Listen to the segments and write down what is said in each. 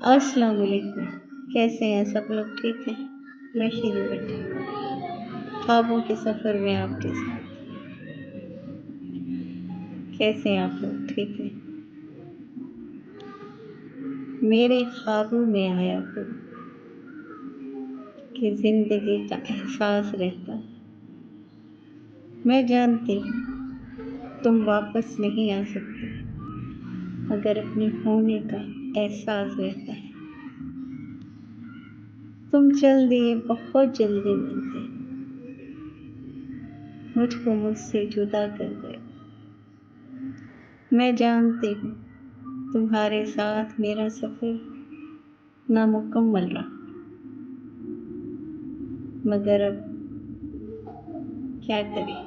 السلام علیکم، کیسے ہیں سب لوگ؟ ٹھیک ہیں؟ میں شیری بیٹھی خوابوں کے سفر میں آپ کے ساتھ۔ کیسے ہیں آپ لوگ؟ ٹھیک ہیں؟ میرے خوابوں میں آیا ہو کہ زندگی کا احساس رہتا ہے۔ میں جانتی ہوں تم واپس نہیں آ سکتے مگر اپنے ہونے کا احساس رہتا ہے۔ تم چل دیے بہت جلدی ملتے، مجھ کو مجھ سے جدا کر گئے۔ میں جانتی ہوں تمہارے ساتھ میرا سفر نامکمل رہا، مگر اب کیا کریں،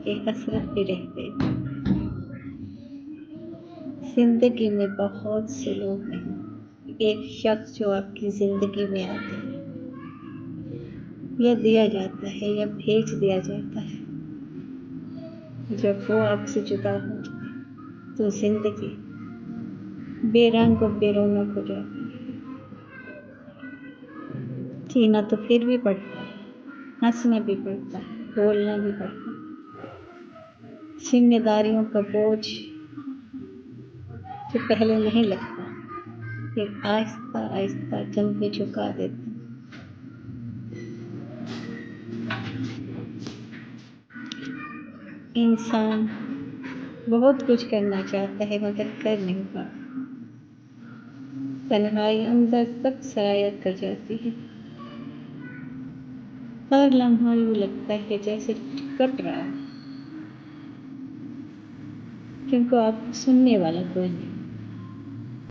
ایک حسرت بھی رہ گئی۔ زندگی میں بہت سے لوگ ہیں، ایک شخص جو آپ کی زندگی میں آتے ہیں، یا دیا جاتا ہے یا بھیج دیا جاتا ہے۔ جب وہ آپ سے جدا ہو جائے تو زندگی بے رنگ و بے رونق ہو جاتی ہے۔ جینا تو پھر بھی پڑتا ہے، ہنسنا بھی پڑتا ہے، بولنا بھی پڑتا ہے۔ ذمہ داریوں کا بوجھ جو پہلے نہیں لگتا، پھر آہستہ آہستہ جنبیں جھکا دیتا ہے۔ انسان بہت کچھ کرنا چاہتا ہے مگر کر نہیں پاتا۔ تنہائی اندر تک سرایت کر جاتی ہے، ہر لمحہ یوں لگتا ہے جیسے کٹ رہا ہے، کیونکہ آپ کو سننے والا کوئی نہیں۔